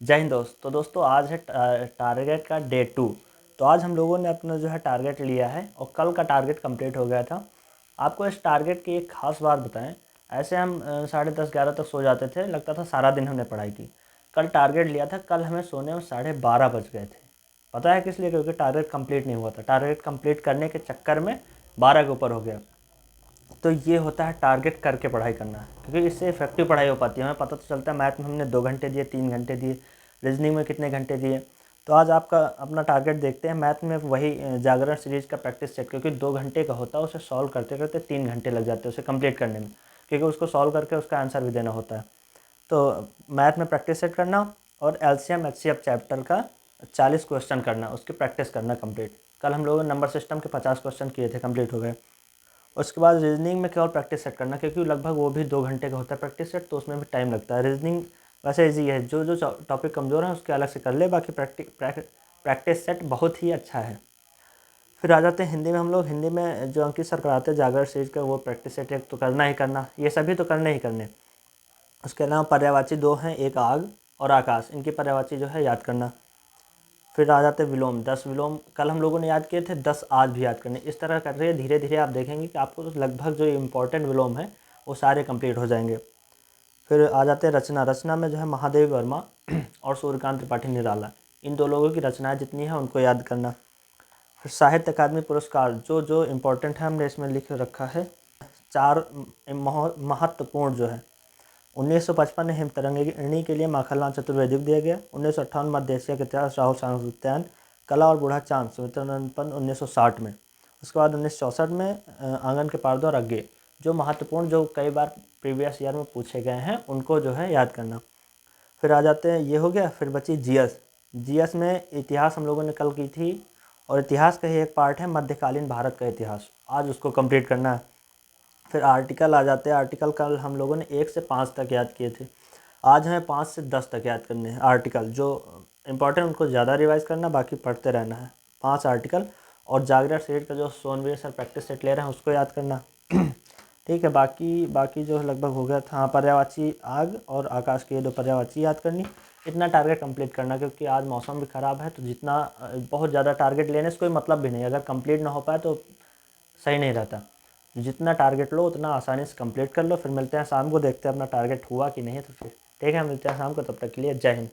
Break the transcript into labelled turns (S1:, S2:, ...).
S1: जय हिंद दोस्त। तो दोस्तों आज है टारगेट का डे 2। तो आज हम लोगों ने अपना जो है टारगेट लिया है और कल का टारगेट कंप्लीट हो गया था। आपको इस टारगेट की एक ख़ास बात बताएं। ऐसे हम 10:30-11 तक सो जाते थे, लगता था सारा दिन हमने पढ़ाई की। कल टारगेट लिया था, कल हमें सोने में 12:30 बज गए थे। पता है किस लिए? क्योंकि टारगेट कंप्लीट नहीं हुआ था। टारगेट कंप्लीट करने के चक्कर में 12 के ऊपर हो गया। तो ये होता है टारगेट करके पढ़ाई करना, क्योंकि इससे इफेक्टिव पढ़ाई हो पाती है। हमें पता तो चलता है मैथ में हमने 2 घंटे दिए, 3 घंटे दिए, रीजनिंग में कितने घंटे दिए। तो आज आपका अपना टारगेट देखते हैं। मैथ में वही जागरण सीरीज का प्रैक्टिस सेट, क्योंकि 2 घंटे का होता है, उसे सॉल्व करते करते 3 घंटे लग जाते हैं उसे कंप्लीट करने में, क्योंकि उसको सॉल्व करके उसका आंसर भी देना होता है। तो मैथ में प्रैक्टिस सेट करना और एलसीएम एचसीएफ चैप्टर का 40 क्वेश्चन करना, उसकी प्रैक्टिस करना कंप्लीट। कल हम लोगों ने नंबर सिस्टम के 50 क्वेश्चन किए थे, कंप्लीट हो गए। उसके बाद रीजनिंग में केवल प्रैक्टिस सेट करना, क्योंकि लगभग वो भी 2 घंटे का होता है प्रैक्टिस सेट, तो उसमें भी टाइम लगता है। रीजनिंग वैसे ईजी है, जो जो टॉपिक कमज़ोर है उसके अलग से कर ले, बाकी प्रैक्टिस सेट बहुत ही अच्छा है। फिर आ जाते हैं हिंदी में। हम लोग हिंदी में जो अंकित सर कराते हैं जागर सीरीज का, वो प्रैक्टिस सेट एक तो करना ही करना, ये सभी तो करने ही करने। उसके अलावा पर्यायवाची 2 हैं, एक आग और आकाश, इनकी पर्यायवाची जो है याद करना। फिर आ जाते हैं विलोम, 10 विलोम कल हम लोगों ने याद किए थे, 10 आज भी याद करने। इस तरह कर रहे हैं, धीरे धीरे आप देखेंगे कि आपको तो लगभग जो इम्पोर्टेंट विलोम है वो सारे कंप्लीट हो जाएंगे। फिर आ जाते हैं रचना। रचना में जो है महादेवी वर्मा और सूर्यकांत त्रिपाठी निराला, इन 2 लोगों की रचनाएं जितनी हैं उनको याद करना। फिर साहित्य अकादमी पुरस्कार जो जो इम्पोर्टेंट है हमने इसमें लिख रखा है। 4 महत्वपूर्ण जो है। 1955 में हिमतरंगिणी के लिए माखनलाल चतुर्वेदी को दिया गया। 1958 मध्य एशिया के इतिहास राहुल सांकृत्यायन, कला और बूढ़ा चांद सुमित्रानंदन 1960 में। उसके बाद 1964 में आंगन के पारदौ और अज्ञे, जो महत्वपूर्ण, जो कई बार प्रीवियस ईयर में पूछे गए हैं, उनको जो है याद करना। फिर आ जाते हैं, ये हो गया। फिर बची जीएस। जीएस में इतिहास हम लोगों ने कल की थी, और इतिहास का ही एक पार्ट है मध्यकालीन भारत का इतिहास, आज उसको कंप्लीट करना है। फिर आर्टिकल आ जाते हैं। आर्टिकल कल हम लोगों ने 1 से 5 तक याद किए थे, आज हमें 5 से 10 तक याद करने हैं आर्टिकल। जो इम्पोर्टेंट उनको ज़्यादा रिवाइज करना, बाकी पढ़ते रहना है। 5 आर्टिकल और जागरण सीरीज का जो सोनवीर सर प्रैक्टिस सेट ले रहे हैं उसको याद करना। ठीक है, बाकी जो लगभग हो गया था। हाँ, पर्यायवाची आग और आकाश के ये 2 पर्यायवाची याद करनी। इतना टारगेट कंप्लीट करना, क्योंकि आज मौसम भी ख़राब है, तो जितना बहुत ज़्यादा टारगेट लेने से कोई मतलब भी नहीं, अगर कंप्लीट ना हो पाए तो सही नहीं रहता। जितना टारगेट लो उतना आसानी से कंप्लीट कर लो। फिर मिलते हैं शाम को, देखते हैं अपना टारगेट हुआ कि नहीं। तो फिर ठीक है, मिलते हैं शाम को, तब तक के लिए जय हिंद।